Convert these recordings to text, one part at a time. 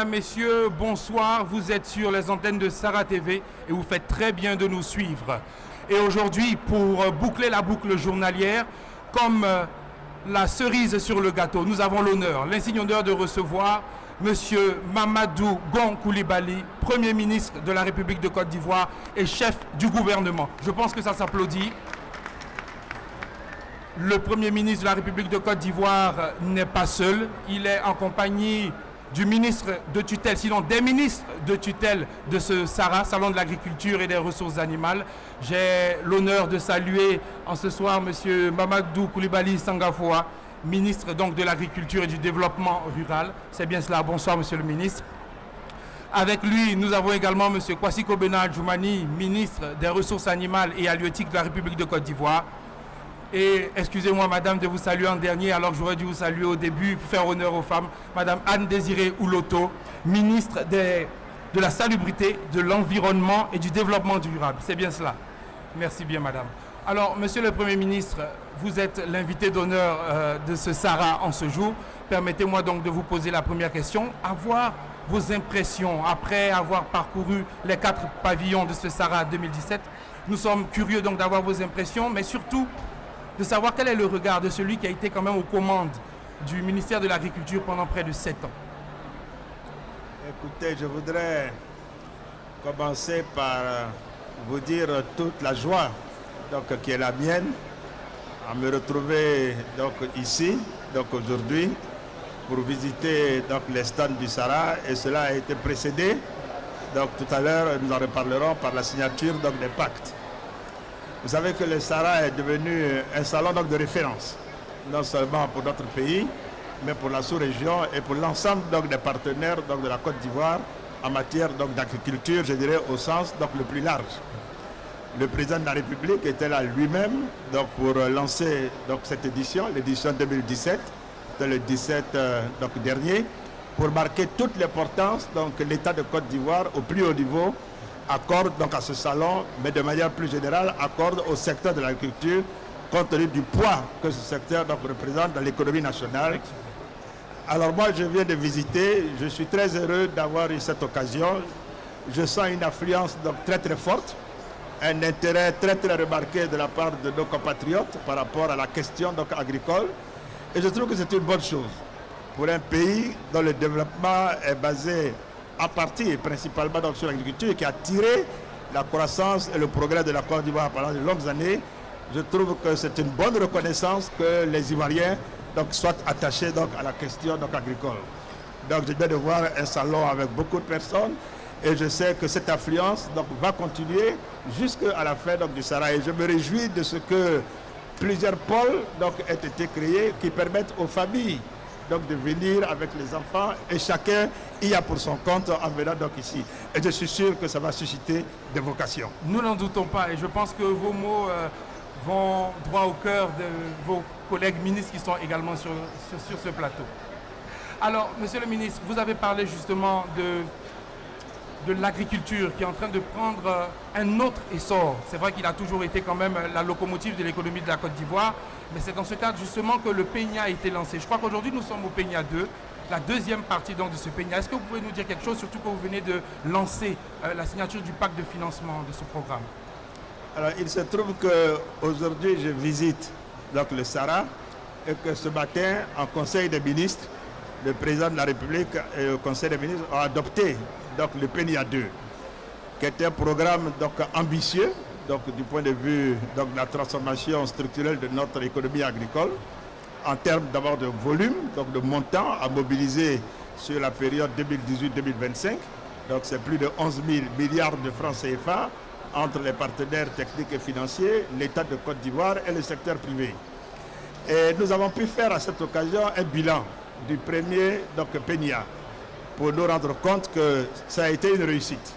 Mesdames, Messieurs, bonsoir. Vous êtes sur les antennes de Sara TV et vous faites très bien de nous suivre. Et aujourd'hui, pour boucler la boucle journalière, comme la cerise sur le gâteau, nous avons l'honneur, l'insigne honneur de recevoir Monsieur Mamadou Gon Coulibaly, Premier ministre de la République de Côte d'Ivoire et chef du gouvernement. Je pense que ça s'applaudit. Le Premier ministre de la République de Côte d'Ivoire n'est pas seul. Il est en compagnie du ministre de tutelle, sinon des ministres de tutelle de ce SARA, Salon de l'Agriculture et des Ressources Animales. J'ai l'honneur de saluer en ce soir M. Mamadou Coulibaly Sangafoa, ministre donc de l'Agriculture et du Développement Rural. C'est bien cela. Bonsoir, Monsieur le ministre. Avec lui, nous avons également M. Kwasi Kobena Djoumani, ministre des Ressources Animales et Halieutiques de la République de Côte d'Ivoire. Et excusez-moi, madame, de vous saluer en dernier, alors que j'aurais dû vous saluer au début pour faire honneur aux femmes. Madame Anne-Désirée Ouloto, ministre de la Salubrité, de l'Environnement et du Développement durable. C'est bien cela. Merci bien, madame. Alors, monsieur le Premier ministre, vous êtes l'invité d'honneur de ce SARA en ce jour. Permettez-moi donc de vous poser la première question. Avoir vos impressions après avoir parcouru les 4 pavillons de ce SARA 2017. Nous sommes curieux donc d'avoir vos impressions, mais surtout de savoir quel est le regard de celui qui a été quand même aux commandes du ministère de l'Agriculture pendant près de 7 ans. Écoutez, je voudrais commencer par vous dire toute la joie donc, qui est la mienne à me retrouver donc, ici aujourd'hui pour visiter donc, les stands du SARA, et cela a été précédé. Donc tout à l'heure, nous en reparlerons par la signature donc, des pactes. Vous savez que le SARA est devenu un salon donc, de référence, non seulement pour notre pays, mais pour la sous-région et pour l'ensemble des partenaires donc, de la Côte d'Ivoire en matière d'agriculture, je dirais au sens donc, le plus large. Le président de la République était là lui-même pour lancer donc, cette édition, l'édition 2017, le 17 dernier, pour marquer toute l'importance que l'État de Côte d'Ivoire au plus haut niveau accorde donc à ce salon, mais de manière plus générale, accorde au secteur de l'agriculture, compte tenu du poids que ce secteur donc, représente dans l'économie nationale. Alors moi, je viens de visiter, je suis très heureux d'avoir eu cette occasion. Je sens une affluence donc, très très forte, un intérêt très très remarqué de la part de nos compatriotes par rapport à la question donc, agricole. Et je trouve que c'est une bonne chose pour un pays dont le développement est basé en partie et principalement donc, sur l'agriculture, qui a tiré la croissance et le progrès de la Côte d'Ivoire pendant de longues années. Je trouve que c'est une bonne reconnaissance que les Ivoiriens donc, soient attachés donc, à la question donc, agricole. Donc je viens de voir un salon avec beaucoup de personnes et je sais que cette affluence donc, va continuer jusqu'à la fin donc, du SARA. Et je me réjouis de ce que plusieurs pôles donc, aient été créés qui permettent aux familles donc de venir avec les enfants et chacun y a pour son compte en venant donc ici. Et je suis sûr que ça va susciter des vocations. Nous n'en doutons pas et je pense que vos mots vont droit au cœur de vos collègues ministres qui sont également sur ce plateau. Alors, monsieur le ministre, vous avez parlé justement de l'agriculture qui est en train de prendre un autre essor. C'est vrai qu'il a toujours été quand même la locomotive de l'économie de la Côte d'Ivoire, mais c'est dans ce cadre justement que le PENIA a été lancé. Je crois qu'aujourd'hui nous sommes au PENIA 2, la deuxième partie donc de ce PENIA. Est-ce que vous pouvez nous dire quelque chose, surtout que vous venez de lancer la signature du pacte de financement de ce programme? Alors il se trouve qu'aujourd'hui je visite donc, le SARA et que ce matin en Conseil des ministres, le président de la République et le Conseil des ministres ont adopté donc, le PENIA 2, qui est un programme donc, ambitieux donc, du point de vue donc, de la transformation structurelle de notre économie agricole, en termes d'abord de volume, donc de montant à mobiliser sur la période 2018-2025. Donc c'est plus de 11 000 milliards de francs CFA entre les partenaires techniques et financiers, l'État de Côte d'Ivoire et le secteur privé. Et nous avons pu faire à cette occasion un bilan du premier donc, PENIA pour nous rendre compte que ça a été une réussite.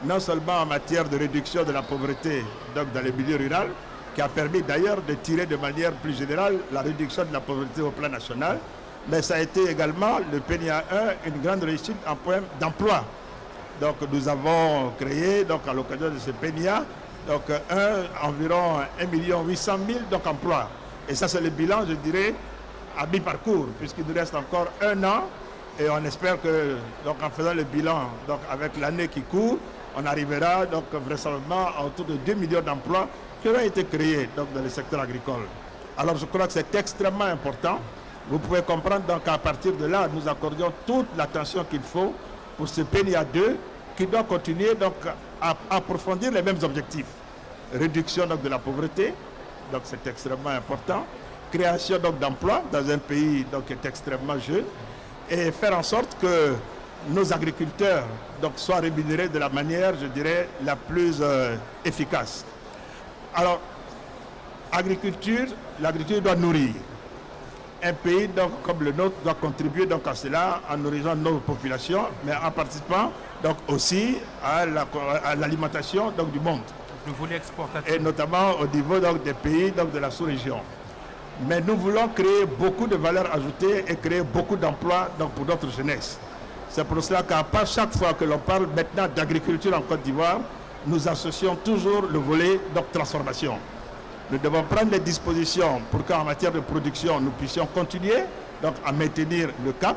Non seulement en matière de réduction de la pauvreté donc dans les milieux ruraux, qui a permis d'ailleurs de tirer de manière plus générale la réduction de la pauvreté au plan national, mais ça a été également le PENIA 1 une grande réussite en point d'emploi. Donc nous avons créé donc, à l'occasion de ce PENIA donc, environ 1 800 000 donc, emplois. Et ça c'est le bilan, je dirais, à mi-parcours, puisqu'il nous reste encore 1 an Et on espère que, donc, en faisant le bilan, donc, avec l'année qui court, on arrivera donc, vraisemblablement à autour de 2 millions d'emplois qui auront été créés donc, dans le secteur agricole. Alors je crois que c'est extrêmement important. Vous pouvez comprendre donc qu'à partir de là, nous accordions toute l'attention qu'il faut pour ce PNIA 2 qui doit continuer donc, à approfondir les mêmes objectifs. Réduction donc, de la pauvreté, donc c'est extrêmement important. Création donc, d'emplois dans un pays donc, qui est extrêmement jeune. Et faire en sorte que nos agriculteurs donc, soient rémunérés de la manière, je dirais, la plus efficace. Alors, l'agriculture doit nourrir. Un pays donc, comme le nôtre doit contribuer donc, à cela en nourrissant nos populations, mais en participant donc, aussi à l'alimentation donc, du monde. Le volet exportateur. Et notamment au niveau donc, des pays donc, de la sous-région. Mais nous voulons créer beaucoup de valeur ajoutée et créer beaucoup d'emplois pour notre jeunesse. C'est pour cela qu'à part chaque fois que l'on parle maintenant d'agriculture en Côte d'Ivoire, nous associons toujours le volet donc, transformation. Nous devons prendre des dispositions pour qu'en matière de production, nous puissions continuer donc, à maintenir le cap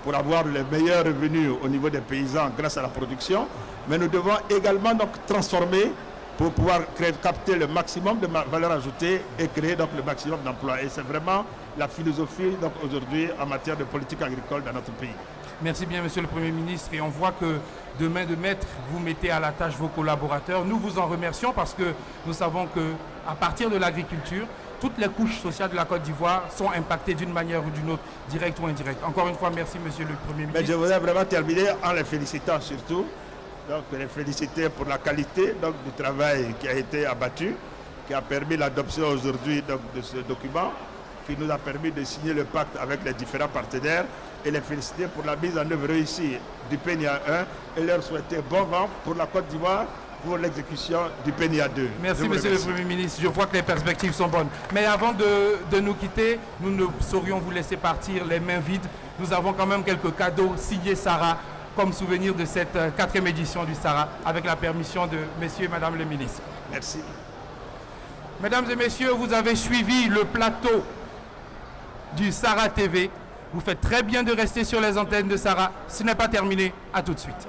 pour avoir les meilleurs revenus au niveau des paysans grâce à la production. Mais nous devons également donc, transformer pour pouvoir capter le maximum de valeur ajoutée et créer donc, le maximum d'emplois. Et c'est vraiment la philosophie aujourd'hui en matière de politique agricole dans notre pays. Merci bien, Monsieur le Premier ministre. Et on voit que de main de maître, vous mettez à la tâche vos collaborateurs. Nous vous en remercions parce que nous savons qu'à partir de l'agriculture, toutes les couches sociales de la Côte d'Ivoire sont impactées d'une manière ou d'une autre, directe ou indirecte. Encore une fois, merci, Monsieur le Premier ministre. Mais je voudrais vraiment terminer en les félicitant surtout. Donc, les féliciter pour la qualité donc, du travail qui a été abattu, qui a permis l'adoption aujourd'hui de ce document, qui nous a permis de signer le pacte avec les différents partenaires et les féliciter pour la mise en œuvre réussie du PNIA 1 et leur souhaiter bon vent pour la Côte d'Ivoire pour l'exécution du PNIA 2. Merci, Monsieur le Premier ministre. Je vois que les perspectives sont bonnes. Mais avant de nous quitter, nous ne saurions vous laisser partir les mains vides. Nous avons quand même quelques cadeaux signés Sarah comme souvenir de cette 4e édition du Sarah, avec la permission de messieurs et madame le ministre. Merci. Mesdames et messieurs, vous avez suivi le plateau du Sarah TV. Vous faites très bien de rester sur les antennes de Sarah. Ce n'est pas terminé. À tout de suite.